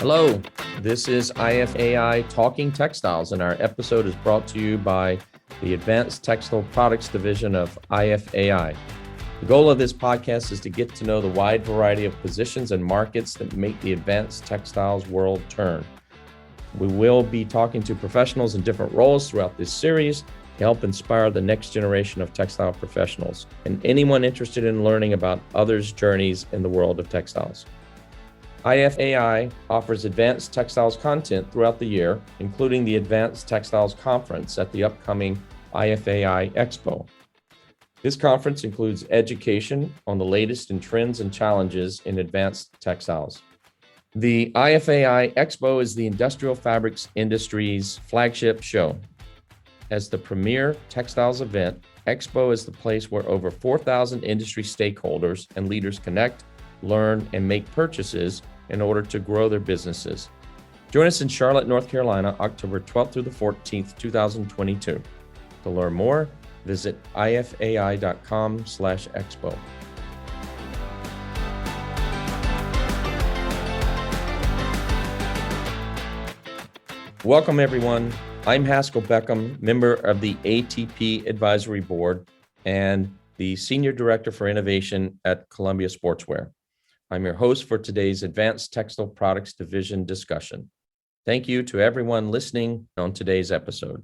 Hello, this is IFAI Talking Textiles, and our episode is brought to you by the Advanced Textile Products Division of IFAI. The goal of this podcast is to get to know the wide variety of positions and markets that make the advanced textiles world turn. We will be talking to professionals in different roles throughout this series to help inspire the next generation of textile professionals and anyone interested in learning about others' journeys in the world of textiles. IFAI offers advanced textiles content throughout the year, including the Advanced Textiles Conference at the upcoming IFAI Expo. This conference includes education on the latest in trends and challenges in advanced textiles. The IFAI Expo is the industrial fabrics industry's flagship show. As the premier textiles event, Expo is the place where over 4,000 industry stakeholders and leaders connect, learn, and make purchases in order to grow their businesses. Join us in Charlotte, North Carolina, October 12th through the 14th, 2022. To learn more, visit ifai.com/expo. Welcome, everyone. I'm Haskell Beckham, member of the ATP Advisory Board and the Senior Director for Innovation at Colombia Sportswear. I'm your host for today's Advanced Textile Products Division discussion. Thank you to everyone listening on today's episode.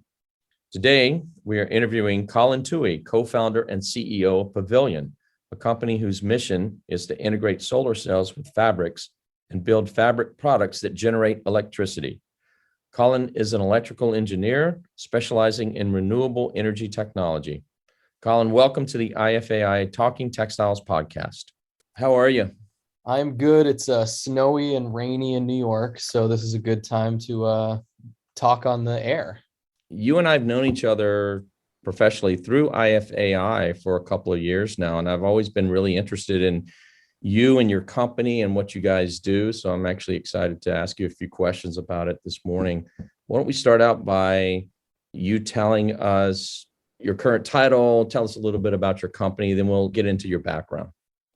Today, we are interviewing Colin Touhey, co-founder and CEO of Pvilion, a company whose mission is to integrate solar cells with fabrics and build fabric products that generate electricity. Colin is an electrical engineer specializing in renewable energy technology. Colin, welcome to the IFAI Talking Textiles podcast. How are you? I'm good. It's snowy and rainy in New York, so this is a good time to talk on the air. You and I have known each other professionally through IFAI for a couple of years now, and I've always been really interested in you and your company and what you guys do. So I'm actually excited to ask you a few questions about it this morning. Why don't we start out by you telling us your current title, tell us a little bit about your company, then we'll get into your background.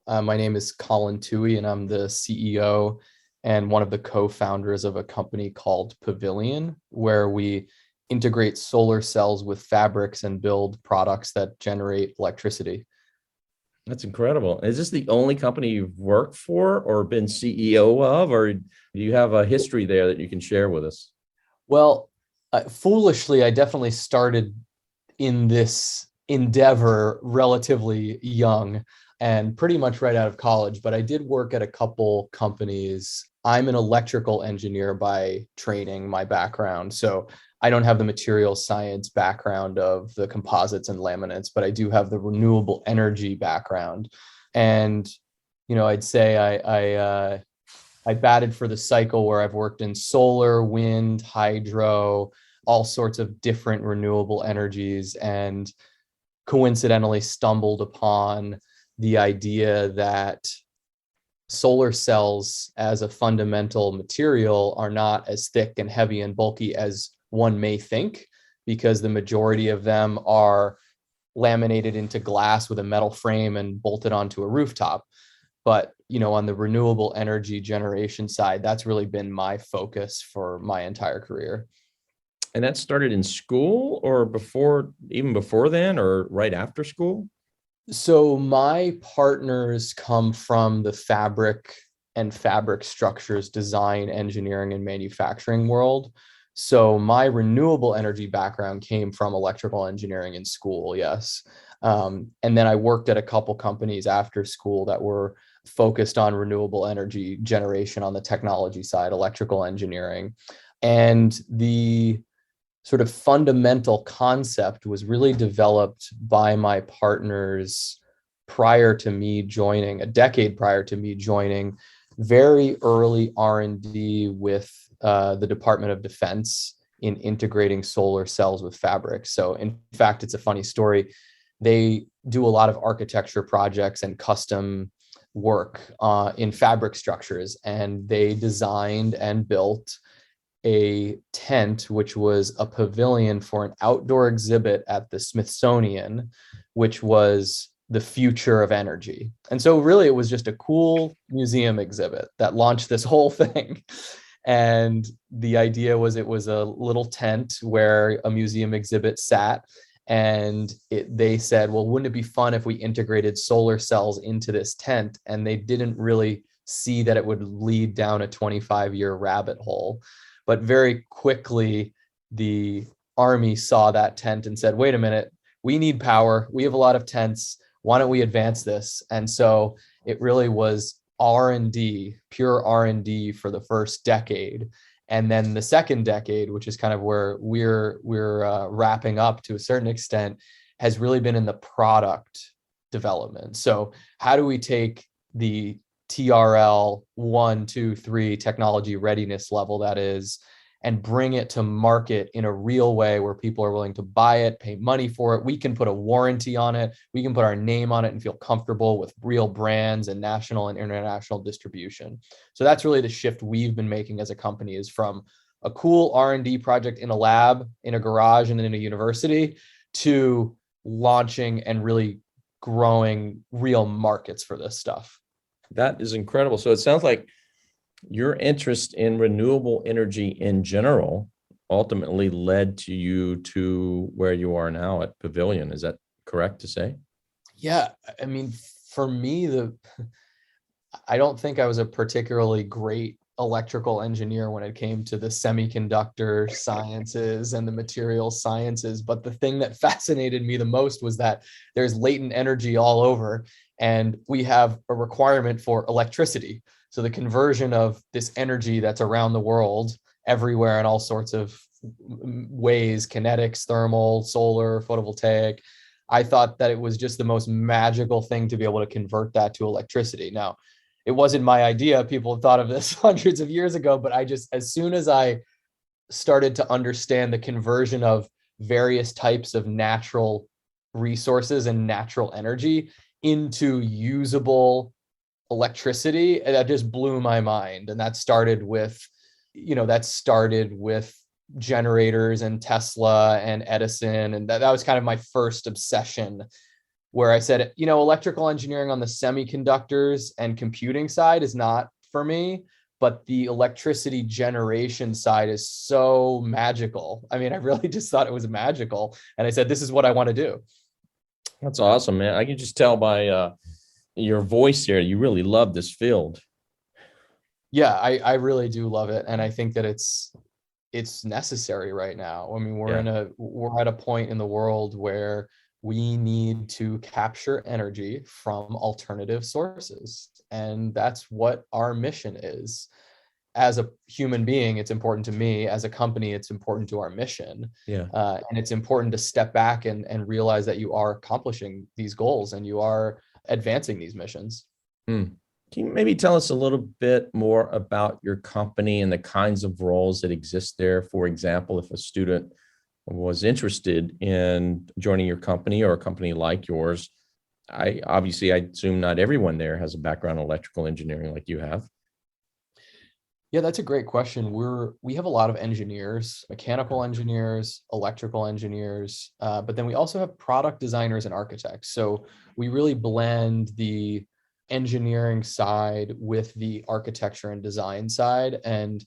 My name is Colin Touhey, and I'm the CEO and one of the co-founders of a company called Pvilion, where we integrate solar cells with fabrics and build products that generate electricity. That's incredible. Is this the only company you've worked for or been CEO of, or do you have a history there that you can share with us? Well, foolishly, I definitely started in this endeavor relatively young and pretty much right out of college, but I did work at a couple companies. I'm an electrical engineer by training, my background. So I don't have the material science background of the composites and laminates, but I do have the renewable energy background. And, I'd say I batted for the cycle where I've worked in solar, wind, hydro, all sorts of different renewable energies, and coincidentally stumbled upon the idea that solar cells as a fundamental material are not as thick and heavy and bulky as one may think, because the majority of them are laminated into glass with a metal frame and bolted onto a rooftop. But, on the renewable energy generation side, that's really been my focus for my entire career. And that started in school or even before then, or right after school? So my partners come from the fabric and fabric structures design, engineering, and manufacturing world. So my renewable energy background came from electrical engineering in school, yes. And then I worked at a couple companies after school that were focused on renewable energy generation on the technology side, electrical engineering. And the sort of fundamental concept was really developed by my partners prior to me joining, a decade prior to me joining, very early R&D with the Department of Defense in integrating solar cells with fabric. So in fact, it's a funny story. They do a lot of architecture projects and custom work in fabric structures, and they designed and built a tent, which was a pavilion for an outdoor exhibit at the Smithsonian, which was the future of energy. And so really it was just a cool museum exhibit that launched this whole thing. And the idea was it was a little tent where a museum exhibit sat. And they said, well, wouldn't it be fun if we integrated solar cells into this tent? And they didn't really see that it would lead down a 25-year rabbit hole. But very quickly, the Army saw that tent and said, wait a minute, we need power. We have a lot of tents. Why don't we advance this? And so it really was R&D, pure R&D for the first decade. And then the second decade, which is kind of where we're wrapping up to a certain extent, has really been in the product development. So how do we take the TRL 1, 2, 3 technology readiness level, that is, and bring it to market in a real way where people are willing to buy it, pay money for it. We can put a warranty on it. We can put our name on it and feel comfortable with real brands and national and international distribution. So that's really the shift we've been making as a company, is from a cool R&D project in a lab, in a garage, and in a university, to launching and really growing real markets for this stuff. That is incredible. So it sounds like your interest in renewable energy in general ultimately led to you to where you are now at Pvilion. Is that correct to say? Yeah. I mean, for me, I don't think I was a particularly great electrical engineer when it came to the semiconductor sciences and the material sciences. But the thing that fascinated me the most was that there's latent energy all over, and we have a requirement for electricity. So the conversion of this energy that's around the world, everywhere, in all sorts of ways, kinetics, thermal, solar, photovoltaic, I thought that it was just the most magical thing to be able to convert that to electricity. Now, it wasn't my idea. People thought of this hundreds of years ago, but as soon as I started to understand the conversion of various types of natural resources and natural energy into usable electricity, that just blew my mind. And that started with generators and Tesla and Edison. And that was kind of my first obsession, where I said, electrical engineering on the semiconductors and computing side is not for me, but the electricity generation side is so magical. I mean, I really just thought it was magical. And I said, this is what I want to do. That's awesome, man. I can just tell by your voice here, you really love this field. Yeah, I really do love it. And I think that it's necessary right now. I mean, we're at a point in the world where we need to capture energy from alternative sources. And that's what our mission is. As a human being, it's important to me. As a company, it's important to our mission. Yeah. And it's important to step back and realize that you are accomplishing these goals and you are advancing these missions. Can you maybe tell us a little bit more about your company and the kinds of roles that exist there? For example, if a student was interested in joining your company or a company like yours, I assume not everyone there has a background in electrical engineering like you have. Yeah, that's a great question. We have a lot of engineers, mechanical engineers, electrical engineers, but then we also have product designers and architects. So we really blend the engineering side with the architecture and design side. And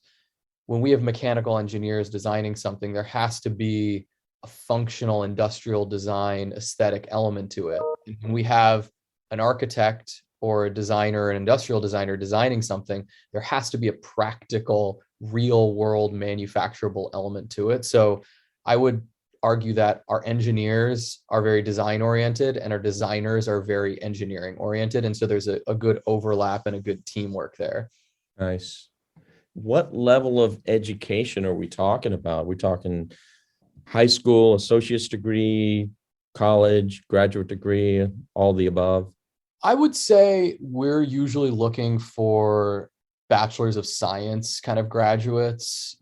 when we have mechanical engineers designing something, there has to be a functional industrial design aesthetic element to it. And when we have an architect or a designer, an industrial designer designing something, there has to be a practical, real world manufacturable element to it. So I would argue that our engineers are very design oriented and our designers are very engineering oriented. And so there's a good overlap and a good teamwork there. Nice. What level of education are we talking about? We're talking high school, associate's degree, college, graduate degree, all the above? I would say we're usually looking for bachelor's of science kind of graduates.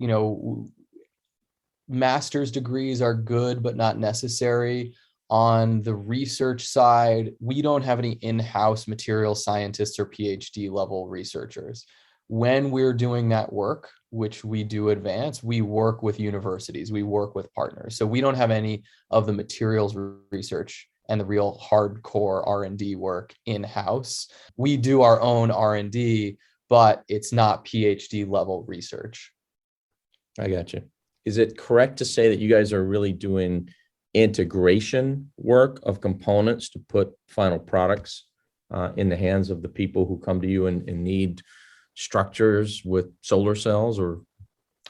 Master's degrees are good, but not necessary. On the research side, we don't have any in-house material scientists or PhD level researchers. When we're doing that work, which we do advance, we work with universities, we work with partners. So we don't have any of the materials research and the real hardcore R&D work in-house. We do our own R&D, but it's not PhD level research. I got you. Is it correct to say that you guys are really doing integration work of components to put final products in the hands of the people who come to you and need structures with solar cells? Or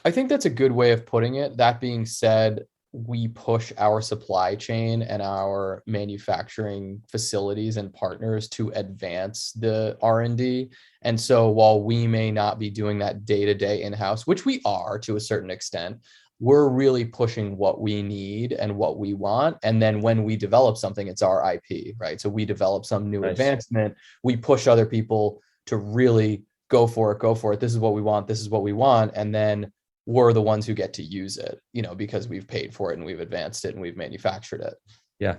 I think that's a good way of putting it. That being said, we push our supply chain and our manufacturing facilities and partners to advance the R&D. And so while we may not be doing that day-to-day in-house, which we are to a certain extent, we're really pushing what we need and what we want. And then when we develop something, it's our IP, right? So we develop some new advancement, we push other people to really go for it, go for it. This is what we want. This is what we want. And then we're the ones who get to use it, because we've paid for it and we've advanced it and we've manufactured it. Yeah.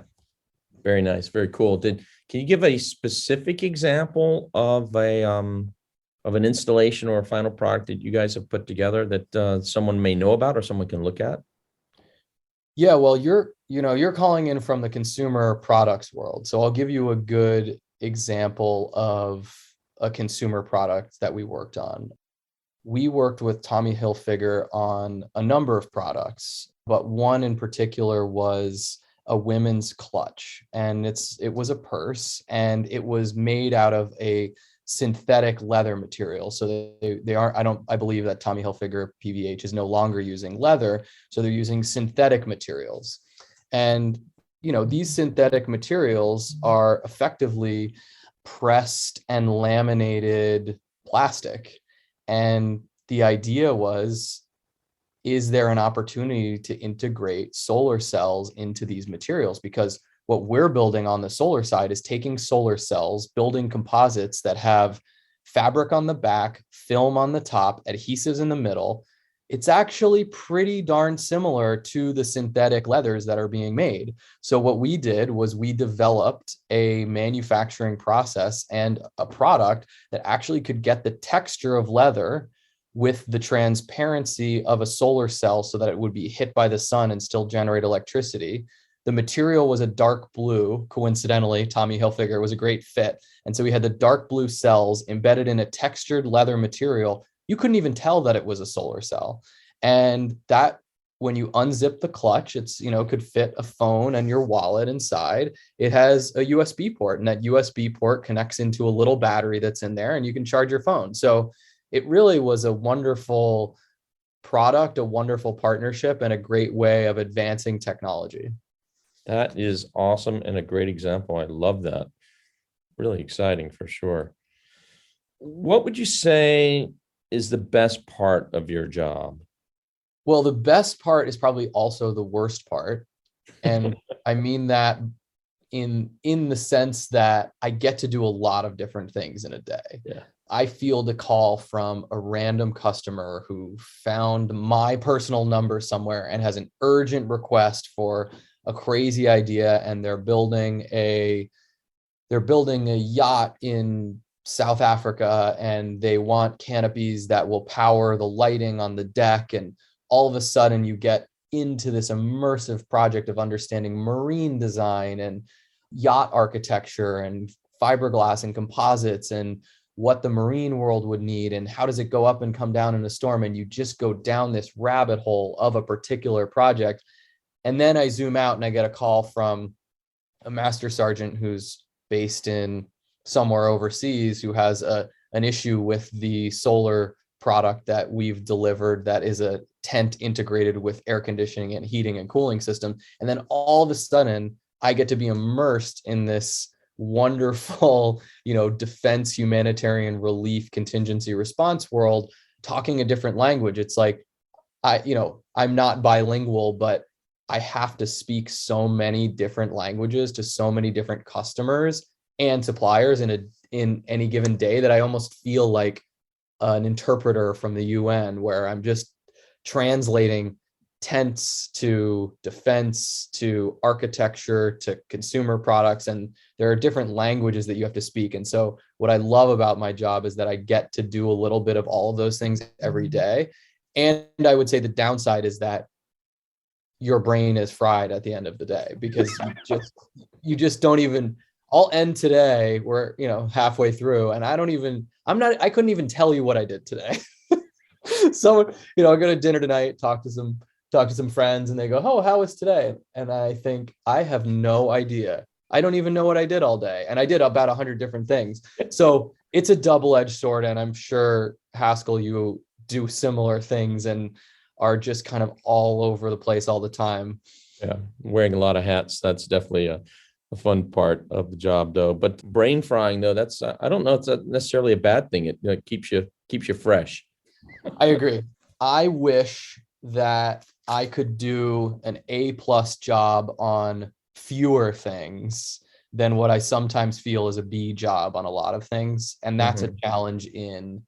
Very nice. Very cool. Can you give a specific example of an installation or a final product that you guys have put together that someone may know about or someone can look at? Yeah, well, you're calling in from the consumer products world. So I'll give you a good example of a consumer product that we worked on. We worked with Tommy Hilfiger on a number of products, but one in particular was a women's clutch, and it was a purse, and it was made out of a synthetic leather material. So I believe that Tommy Hilfiger PVH is no longer using leather, so they're using synthetic materials. And these synthetic materials are effectively pressed and laminated plastic. And the idea was, is there an opportunity to integrate solar cells into these materials? Because what we're building on the solar side is taking solar cells, building composites that have fabric on the back, film on the top, adhesives in the middle. It's actually pretty darn similar to the synthetic leathers that are being made. So what we did was we developed a manufacturing process and a product that actually could get the texture of leather with the transparency of a solar cell so that it would be hit by the sun and still generate electricity. The material was a dark blue. Coincidentally, Tommy Hilfiger was a great fit. And so we had the dark blue cells embedded in a textured leather material. You couldn't even tell that it was a solar cell. And that, when you unzip the clutch, it's, could fit a phone and your wallet inside. It has a USB port, and that USB port connects into a little battery that's in there, and you can charge your phone. So it really was a wonderful product, a wonderful partnership, and a great way of advancing technology. That is awesome and a great example. I love that. Really exciting for sure. What would you say is the best part of your job? Well, the best part is probably also the worst part. And I mean that in the sense that I get to do a lot of different things in a day. Yeah. I field a call from a random customer who found my personal number somewhere and has an urgent request for a crazy idea, and they're building a yacht in South Africa, and they want canopies that will power the lighting on the deck. And all of a sudden you get into this immersive project of understanding marine design and yacht architecture and fiberglass and composites and what the marine world would need and how does it go up and come down in a storm. And you just go down this rabbit hole of a particular project. And then I zoom out and I get a call from a master sergeant who's based in somewhere overseas, who has an issue with the solar product that we've delivered that is a tent integrated with air conditioning and heating and cooling system. And then all of a sudden I get to be immersed in this wonderful, defense, humanitarian relief, contingency response world, talking a different language. It's like, I'm not bilingual, but I have to speak so many different languages to so many different customers and suppliers in any given day that I almost feel like an interpreter from the UN, where I'm just translating tents to defense to architecture to consumer products, and there are different languages that you have to speak. And so what I love about my job is that I get to do a little bit of all of those things every day. And I would say the downside is that your brain is fried at the end of the day, because you just don't even, I'll end today, we're halfway through, and I don't even I couldn't even tell you what I did today. Someone, I go to dinner tonight, talk to some friends, and they go, "Oh, how was today?" And I think, I have no idea. I don't even know what I did all day. And I did about 100 different things. So it's a double-edged sword. And I'm sure, Haskell, you do similar things and are just kind of all over the place all the time. Yeah, wearing a lot of hats. That's definitely a fun part of the job, though. But brain frying, though, that's I don't know. It's not necessarily a bad thing. It keeps you fresh. I agree. I wish that I could do an A+ job on fewer things than what I sometimes feel is a B job on a lot of things. And that's a challenge in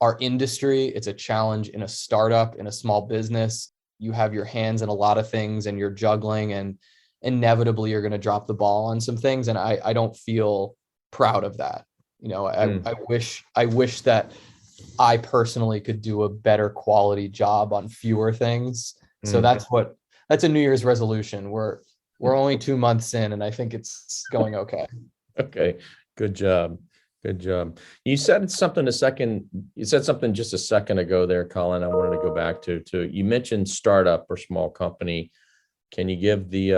our industry. It's a challenge in a startup, in a small business. You have your hands in a lot of things and you're juggling, and inevitably you're going to drop the ball on some things. And I don't feel proud of that. I wish that I personally could do a better quality job on fewer things. So that's a New Year's resolution. We're only 2 months in, and I think it's going okay. Okay, good job. Good job. You said something just a second ago there, Colin. I wanted to go back to you mentioned startup or small company. Can you give the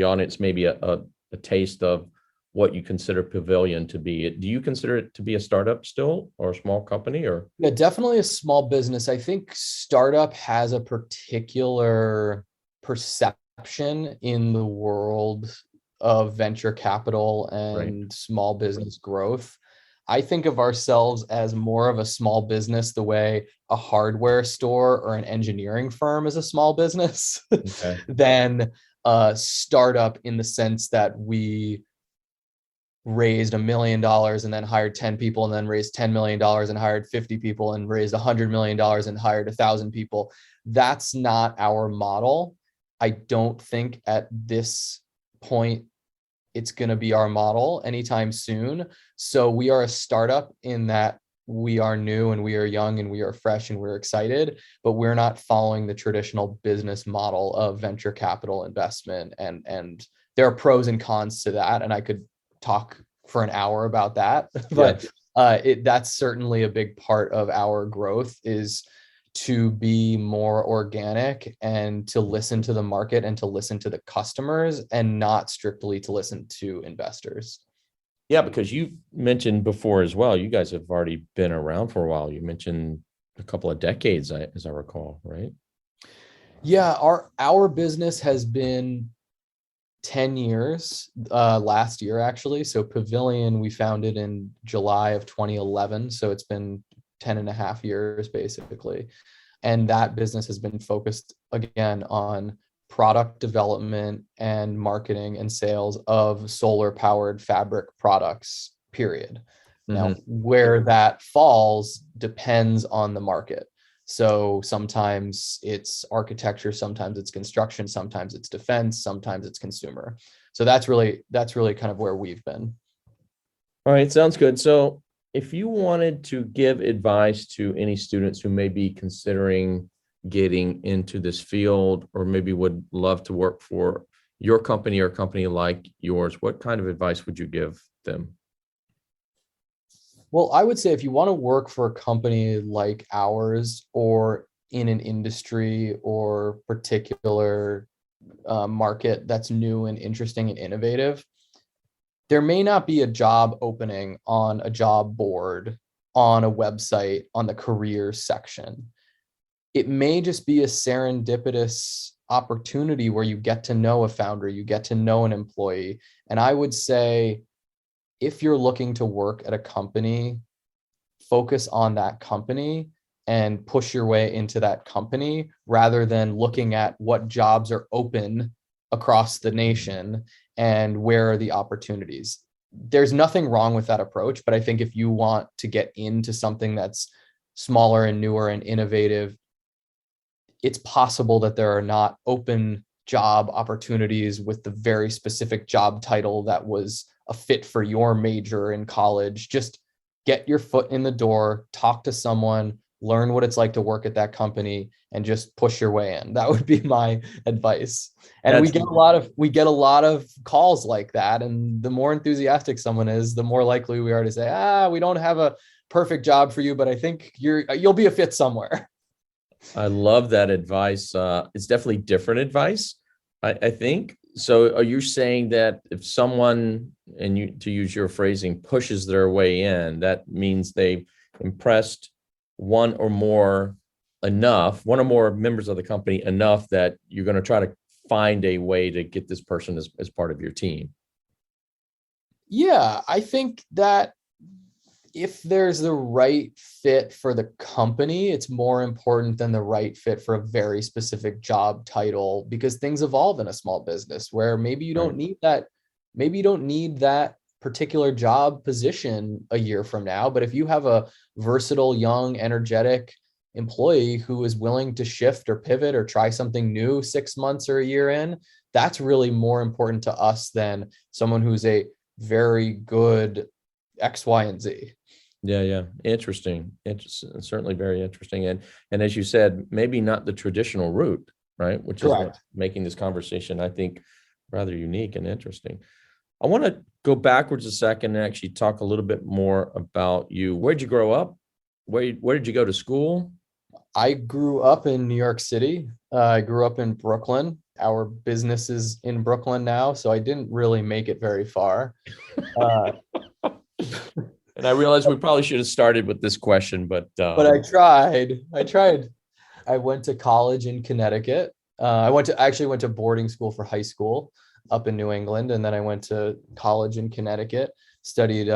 audience maybe a taste of what you consider Pvilion to be? Do you consider it to be a startup still, or a small company? Or Yeah, definitely a small business. I think startup has a particular perception in the world of venture capital and small business growth. I think of ourselves as more of a small business, the way a hardware store or an engineering firm is a small business, than a startup, in the sense that we raised $1 million and then hired 10 people, and then raised $10 million and hired 50 people, and raised $100 million and hired 1,000 people. That's not our model. I don't think at this point it's going to be our model anytime soon. So we are a startup in that we are new and we are young and we are fresh and we're excited, but we're not following the traditional business model of venture capital investment. And there are pros and cons to that. And I could talk for an hour about that, but that's certainly a big part of our growth, is to be more organic and to listen to the market and to listen to the customers, and not strictly to listen to investors. Yeah, because you mentioned before as well, you guys have already been around for a while. You mentioned a couple of decades, as I recall, right? Yeah, our business has been 10 years, last year actually. So Pvilion, we founded in July of 2011. So it's been 10 and a half years basically. And that business has been focused again on product development and marketing and sales of solar powered fabric products, period. Now, where that falls depends on the market. So sometimes it's architecture, sometimes it's construction, sometimes it's defense, sometimes it's consumer. So that's really kind of where we've been. All right, sounds good. So if you wanted to give advice to any students who may be considering getting into this field, or maybe would love to work for your company or a company like yours, what kind of advice would you give them? Well, I would say if you want to work for a company like ours, or in an industry or particular market that's new and interesting and innovative, there may not be a job opening on a job board, on a website, on the careers section. It may just be a serendipitous opportunity where you get to know a founder, you get to know an employee. And I would say, if you're looking to work at a company, focus on that company and push your way into that company, rather than looking at what jobs are open across the nation and where are the opportunities. There's nothing wrong with that approach, but I think if you want to get into something that's smaller and newer and innovative, it's possible that there are not open job opportunities with the very specific job title that was a fit for your major in college. Just get your foot in the door, talk to someone, learn what it's like to work at that company, and just push your way in. That would be my advice. And That's we get a lot of calls like that. And the more enthusiastic someone is, the more likely we are to say, we don't have a perfect job for you, but I think you'll be a fit somewhere. I love that advice. It's definitely different advice, I think. So are you saying that if someone, and you, to use your phrasing, pushes their way in, that means they impressed one or more members of the company enough that you're going to try to find a way to get this person as part of your team? Yeah, I think that if there's the right fit for the company, it's more important than the right fit for a very specific job title, because things evolve in a small business where maybe you don't need that. Maybe you don't need that particular job position a year from now. But if you have a versatile, young, energetic employee who is willing to shift or pivot or try something new 6 months or a year in, that's really more important to us than someone who's a very good X, Y, and Z. Yeah. Interesting. Certainly very interesting. And as you said, maybe not the traditional route, right? Which is what's making this conversation, I think, rather unique and interesting. I want to go backwards a second and actually talk a little bit more about you. Where'd you grow up? Where did you go to school? I grew up in New York City. I grew up in Brooklyn. Our business is in Brooklyn now, so I didn't really make it very far. And I realized we probably should have started with this question, but I tried. I went to college in Connecticut. I actually went to boarding school for high school up in New England, and then I went to college in Connecticut, studied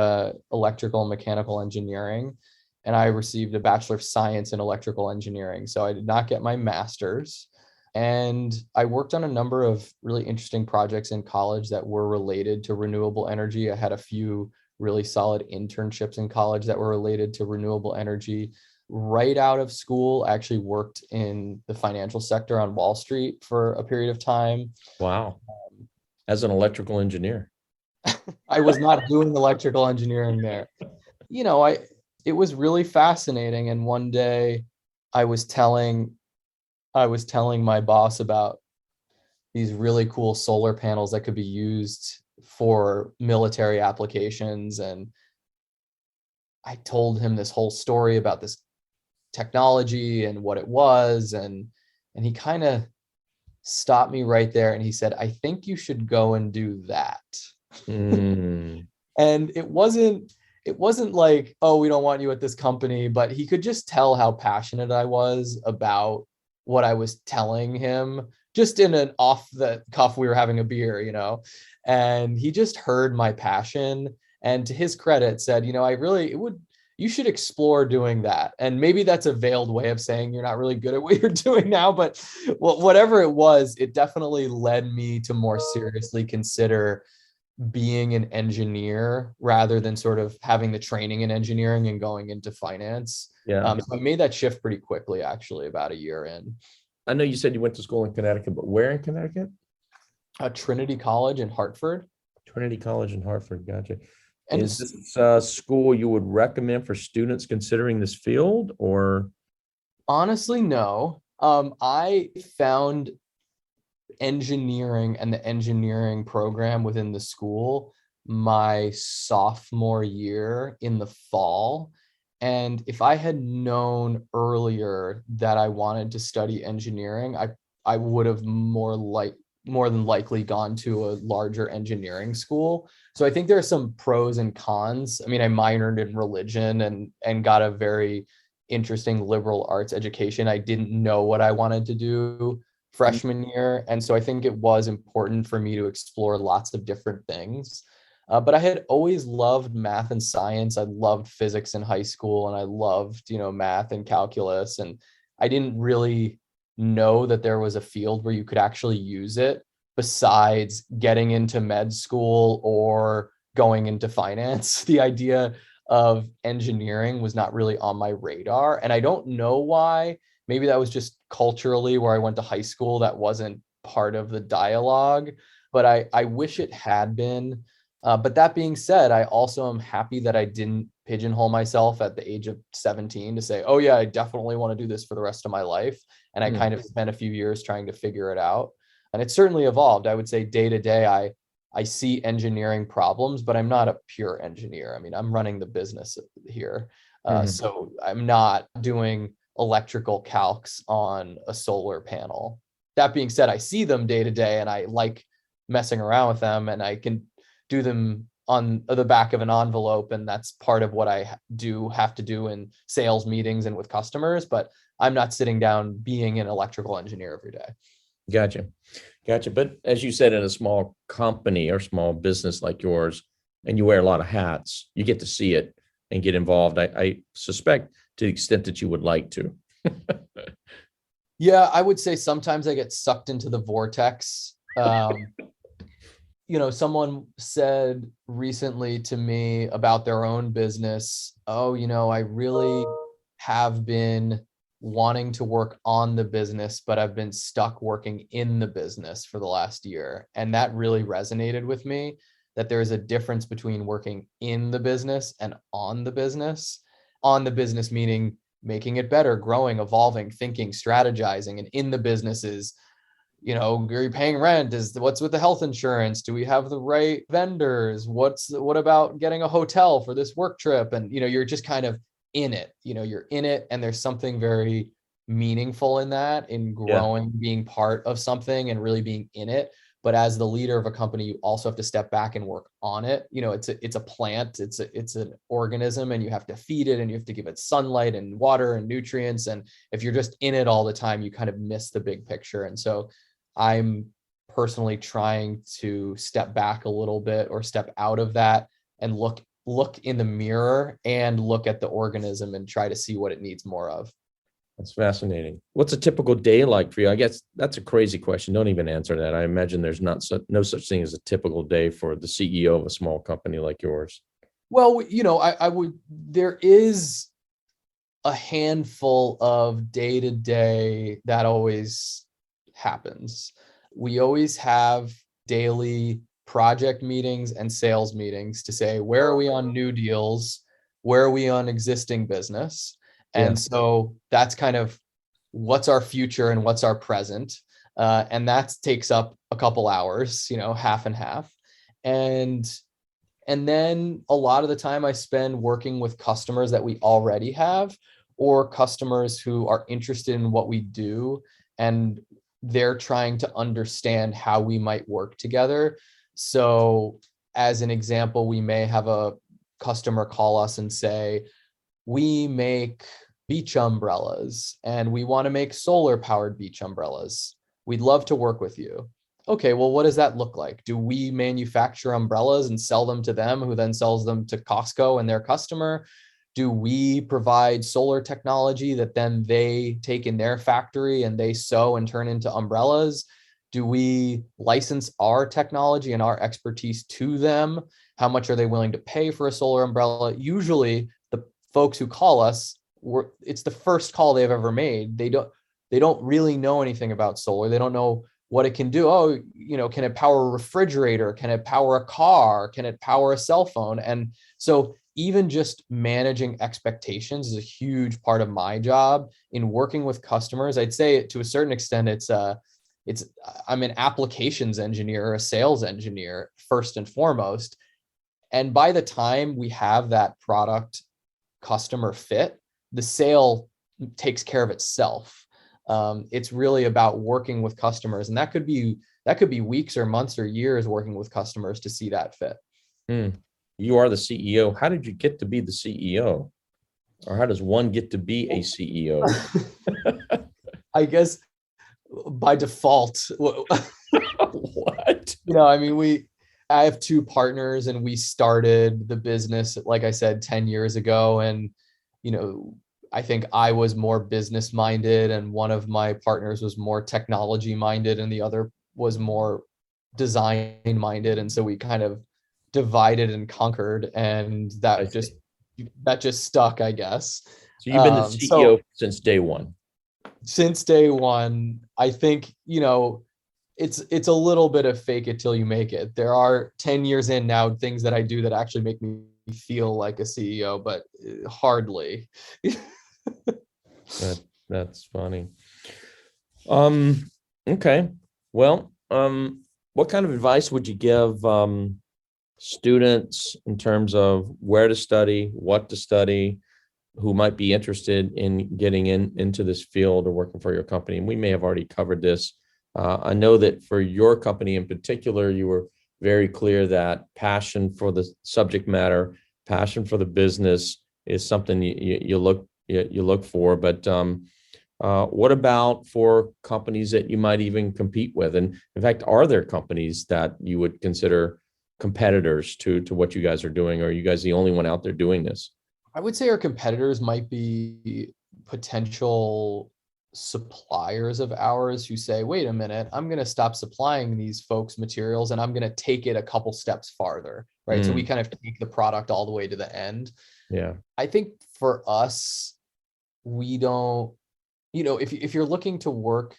electrical and mechanical engineering, and I received a Bachelor of Science in electrical engineering. So I did not get my master's. And I worked on a number of really interesting projects in college that were related to renewable energy. I had a few really solid internships in college that were related to renewable energy. Right out of school, I actually worked in the financial sector on Wall Street for a period of time. Wow. As an electrical engineer. I was not doing electrical engineering there. It was really fascinating. And one day I was telling my boss about these really cool solar panels that could be used for military applications. And I told him this whole story about this technology and what it was. And he kind of stopped me right there. And he said, I think you should go and do that. And it wasn't like, oh, we don't want you at this company, but he could just tell how passionate I was about what I was telling him, just in an off the cuff, we were having a beer, and he just heard my passion, and to his credit said, you should explore doing that. And maybe that's a veiled way of saying you're not really good at what you're doing now, but whatever it was, it definitely led me to more seriously consider being an engineer rather than sort of having the training in engineering and going into finance. So I made that shift pretty quickly, actually, about a year in. I know you said you went to school in Connecticut, but where in Connecticut? Trinity College in Hartford. Trinity College in Hartford. Gotcha. And is this a school you would recommend for students considering this field, or? Honestly, no. I found engineering and the engineering program within the school my sophomore year in the fall. And if I had known earlier that I wanted to study engineering, I would have more than likely gone to a larger engineering school. So I think there are some pros and cons. I mean, I minored in religion and got a very interesting liberal arts education. I didn't know what I wanted to do freshman year. And so I think it was important for me to explore lots of different things. But I had always loved math and science. I loved physics in high school, and I loved, math and calculus. And I didn't really know that there was a field where you could actually use it besides getting into med school or going into finance. The idea of engineering was not really on my radar. And I don't know why. Maybe that was just culturally where I went to high school. That wasn't part of the dialogue, but I wish it had been. But that being said, I also am happy that I didn't pigeonhole myself at the age of 17 to say, oh yeah, I definitely want to do this for the rest of my life. And I kind of spent a few years trying to figure it out. And it's certainly evolved. I would say day to day, I see engineering problems, but I'm not a pure engineer. I mean, I'm running the business here. So I'm not doing electrical calcs on a solar panel. That being said, I see them day to day and I like messing around with them, and I can do them on the back of an envelope. And that's part of what I have to do in sales meetings and with customers, but I'm not sitting down being an electrical engineer every day. Gotcha. But as you said, in a small company or small business like yours, and you wear a lot of hats, you get to see it and get involved. I suspect to the extent that you would like to. Yeah, I would say sometimes I get sucked into the vortex. Someone said recently to me about their own business, oh, I really have been wanting to work on the business, but I've been stuck working in the business for the last year. And that really resonated with me, that there is a difference between working in the business and on the business. On the business meaning making it better, growing, evolving, thinking, strategizing. And in the business is, are you paying rent? What's with the health insurance? Do we have the right vendors? What about getting a hotel for this work trip? And, you're just kind of in it, you're in it. And there's something very meaningful in that, in growing, being part of something and really being in it. But as the leader of a company, you also have to step back and work on it. It's a plant, it's an organism, and you have to feed it and you have to give it sunlight and water and nutrients. And if you're just in it all the time, you kind of miss the big picture. And so I'm personally trying to step back a little bit or step out of that and look in the mirror and look at the organism and try to see what it needs more of. That's fascinating. What's a typical day like for you? I guess that's a crazy question. Don't even answer that. I imagine there's no such thing as a typical day for the CEO of a small company like yours. Well, there is a handful of day to day that always happens. We always have daily project meetings and sales meetings to say, where are we on new deals? Where are we on existing business? And so that's kind of what's our future and what's our present. And that takes up a couple hours, half and half. And then a lot of the time I spend working with customers that we already have, or customers who are interested in what we do, and they're trying to understand how we might work together. So as an example, we may have a customer call us and say, we make beach umbrellas and we want to make solar powered beach umbrellas. We'd love to work with you. Okay, well, what does that look like? Do we manufacture umbrellas and sell them to them, who then sells them to Costco and their customer? Do we provide solar technology that then they take in their factory and they sew and turn into umbrellas? Do we license our technology and our expertise to them? How much are they willing to pay for a solar umbrella? Usually the folks who call us, it's the first call they've ever made. They don't really know anything about solar. They don't know what it can do. Oh, can it power a refrigerator? Can it power a car? Can it power a cell phone? And so even just managing expectations is a huge part of my job in working with customers. I'd say to a certain extent, I'm an applications engineer or a sales engineer first and foremost. And by the time we have that product customer fit, the sale takes care of itself. It's really about working with customers, and that could be weeks or months or years working with customers to see that fit. You are the CEO. How did you get to be the CEO? Or how does one get to be a CEO? I guess by default. What? I have two partners and we started the business, like I said, 10 years ago. And, I think I was more business minded and one of my partners was more technology minded and the other was more design minded. And so we kind of divided and conquered, and that just stuck, I guess. So you've been the CEO since day one. Since day one, I think, it's a little bit of fake it till you make it. There are 10 years in now things that I do that actually make me feel like a CEO, but hardly. That's funny. Okay. Well, what kind of advice would you give students in terms of where to study, what to study, who might be interested in getting into this field or working for your company? And we may have already covered this. I know that for your company in particular, you were very clear that passion for the subject matter, passion for the business is something you look for. But what about for companies that you might even compete with? And in fact, are there companies that you would consider competitors to what you guys are doing? Or are you guys the only one out there doing this? I would say our competitors might be potential suppliers of ours who say, wait a minute, I'm going to stop supplying these folks materials and I'm going to take it a couple steps farther, right? So we kind of take the product all the way to the end. Yeah. I think for us, we don't, if you're looking to work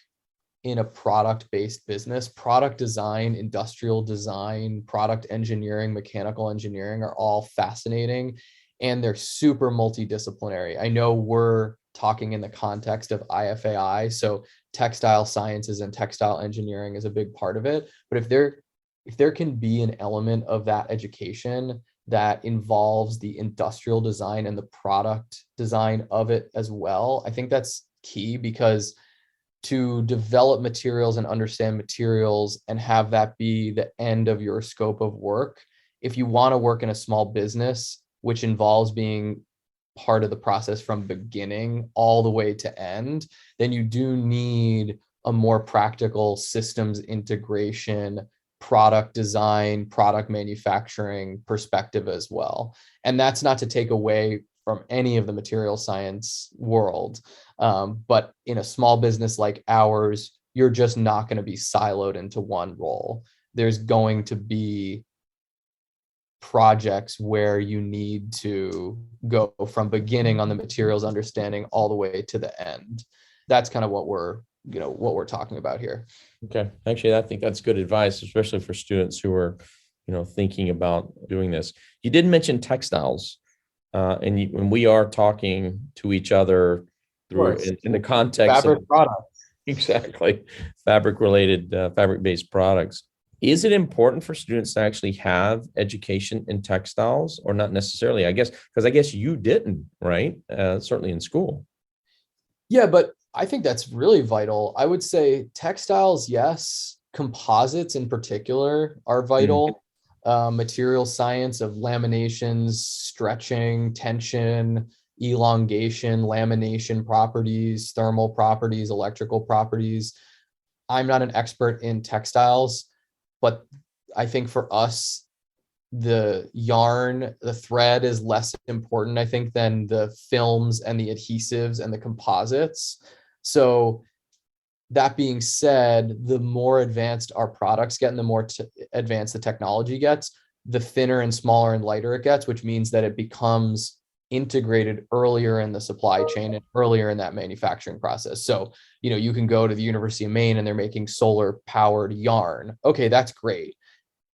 in a product-based business, product design, industrial design, product engineering, mechanical engineering are all fascinating, and they're super multidisciplinary. I know we're talking in the context of IFAI, so textile sciences and textile engineering is a big part of it. But if there can be an element of that education that involves the industrial design and the product design of it as well, I think that's key, because to develop materials and understand materials and have that be the end of your scope of work, if you want to work in a small business, which involves being part of the process from beginning all the way to end, then you do need a more practical systems integration, product design, product manufacturing perspective as well. And that's not to take away from any of the material science world. But in a small business like ours, you're just not going to be siloed into one role. There's going to be projects where you need to go from beginning on the materials understanding all the way to the end. That's kind of what we're talking about here. Okay. Actually, I think that's good advice, especially for students who are, thinking about doing this. You did mention textiles, and we are talking to each other through in the context fabric of products. Exactly, fabric-related, fabric-based products. Is it important for students to actually have education in textiles, or not necessarily? I guess because I guess you didn't, right? Certainly in school. Yeah, but I think that's really vital. I would say textiles, yes. Composites in particular are vital. Material science of laminations, stretching, tension, elongation, lamination properties, thermal properties, electrical properties. I'm not an expert in textiles, but I think for us, the yarn, the thread is less important, I think, than the films and the adhesives and the composites. So that being said, the more advanced our products get and the more advanced the technology gets, the thinner and smaller and lighter it gets, which means that it becomes integrated earlier in the supply chain and earlier in that manufacturing process. So, you can go to the University of Maine and they're making solar powered yarn. Okay, that's great.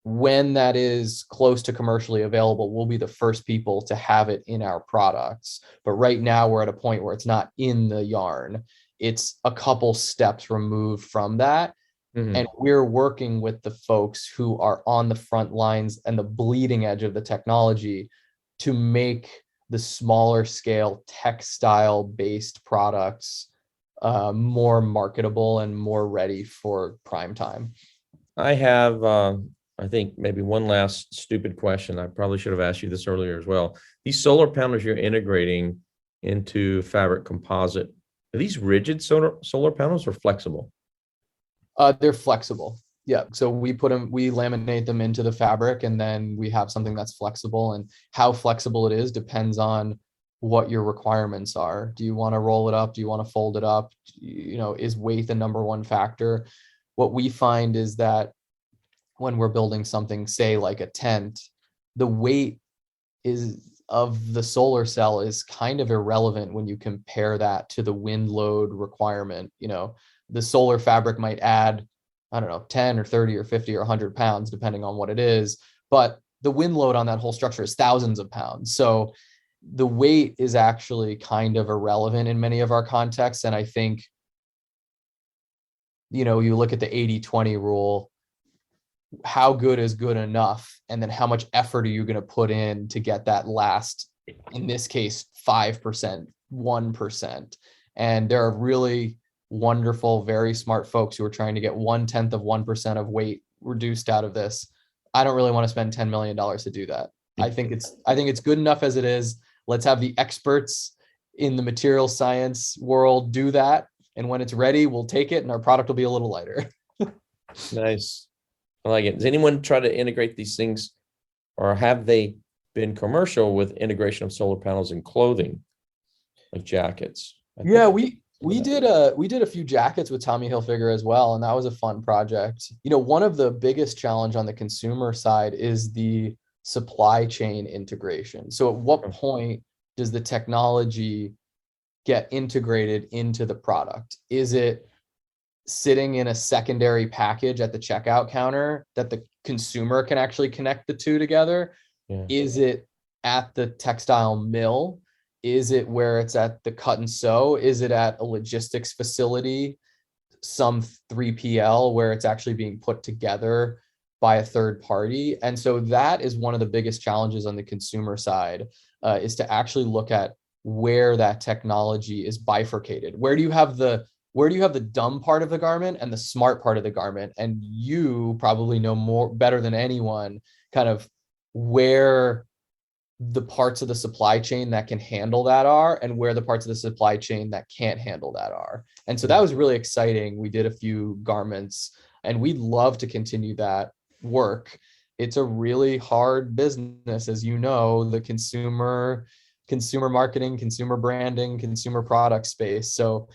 When that is close to commercially available, we'll be the first people to have it in our products. But right now we're at a point where it's not in the yarn. It's a couple steps removed from that. And we're working with the folks who are on the front lines and the bleeding edge of the technology to make the smaller scale textile based products more marketable and more ready for prime time. I have, I think, maybe one last stupid question. I probably should have asked you this earlier as well. These solar panels you're integrating into fabric composite, are these rigid solar panels or flexible? They're flexible. Yeah. So we laminate them into the fabric, and then we have something that's flexible. And how flexible it is depends on what your requirements are. Do you want to roll it up? Do you want to fold it up? Is weight the number one factor? What we find is that when we're building something, say like a tent, the weight of the solar cell is kind of irrelevant when you compare that to the wind load requirement. The solar fabric might add, I don't know, 10 or 30 or 50 or 100 pounds, depending on what it is. But the wind load on that whole structure is thousands of pounds. So the weight is actually kind of irrelevant in many of our contexts. And I think, you look at the 80-20 rule, how good is good enough? And then how much effort are you going to put in to get that last, in this case, 5%, 1%. And there are really wonderful, very smart folks who are trying to get 0.1% of weight reduced out of this. I don't really want to spend $10 million to do that. I think it's good enough as it is. Let's have the experts in the material science world do that. And when it's ready, we'll take it and our product will be a little lighter. Nice. I like it. Does anyone try to integrate these things, or have they been commercial with integration of solar panels in clothing, like jackets? Yeah, we did a few jackets with Tommy Hilfiger as well, and that was a fun project. One of the biggest challenge on the consumer side is the supply chain integration. So at what point does the technology get integrated into the product? Is it sitting in a secondary package at the checkout counter that the consumer can actually connect the two together? Yeah. Is it at the textile mill? Is it where it's at the cut and sew? Is it at a logistics facility, some 3PL, where it's actually being put together by a third party? And so that is one of the biggest challenges on the consumer side, is to actually look at where that technology is bifurcated. Where do you have the dumb part of the garment and the smart part of the garment? And you probably know better than anyone kind of where the parts of the supply chain that can handle that are, and where the parts of the supply chain that can't handle that are. And so that was really exciting. We did a few garments, and we'd love to continue that work. It's a really hard business, as you know, the consumer marketing, consumer branding, consumer product space. So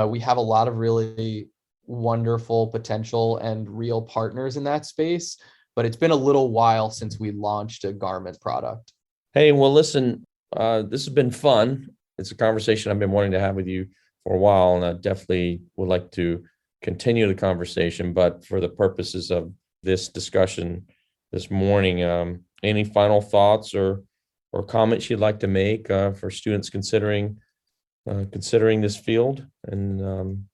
we have a lot of really wonderful potential and real partners in that space, but it's been a little while since we launched a garment product. Hey, well, listen, this has been fun. It's a conversation I've been wanting to have with you for a while, and I definitely would like to continue the conversation. But for the purposes of this discussion this morning, any final thoughts or comments you'd like to make for students considering this field? And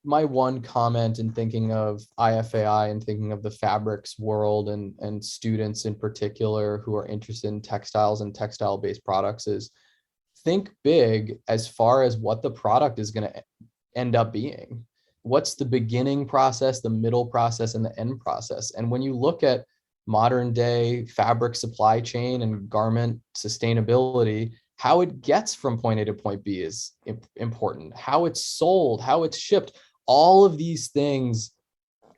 my one comment in thinking of IFAI and thinking of the fabrics world and students in particular who are interested in textiles and textile-based products is think big as far as what the product is going to end up being. What's the beginning process, the middle process, and the end process? And when you look at modern day fabric supply chain and garment sustainability, how it gets from point A to point B is important. How it's sold, how it's shipped, all of these things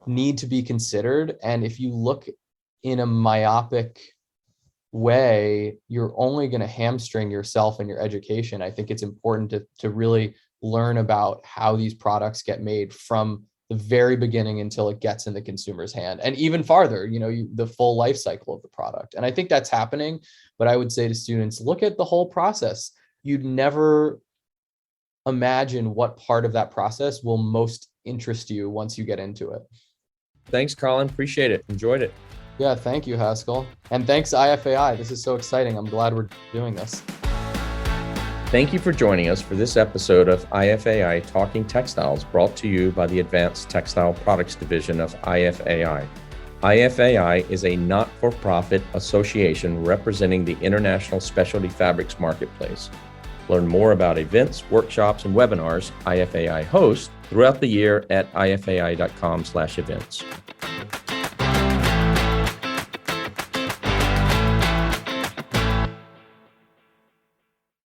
need to be considered. And if you look in a myopic way, you're only going to hamstring yourself and your education. I think it's important to really learn about how these products get made from the very beginning until it gets in the consumer's hand, and even farther, the full life cycle of the product. And I think that's happening, but I would say to students, look at the whole process. You'd never imagine what part of that process will most interest you once you get into it. Thanks, Colin. Appreciate it. Enjoyed it. Yeah, thank you, Haskell. And thanks, IFAI. This is so exciting. I'm glad we're doing this. Thank you for joining us for this episode of IFAI Talking Textiles, brought to you by the Advanced Textile Products Division of IFAI. IFAI is a not-for-profit association representing the international specialty fabrics marketplace. Learn more about events, workshops, and webinars IFAI hosts throughout the year at ifai.com/events.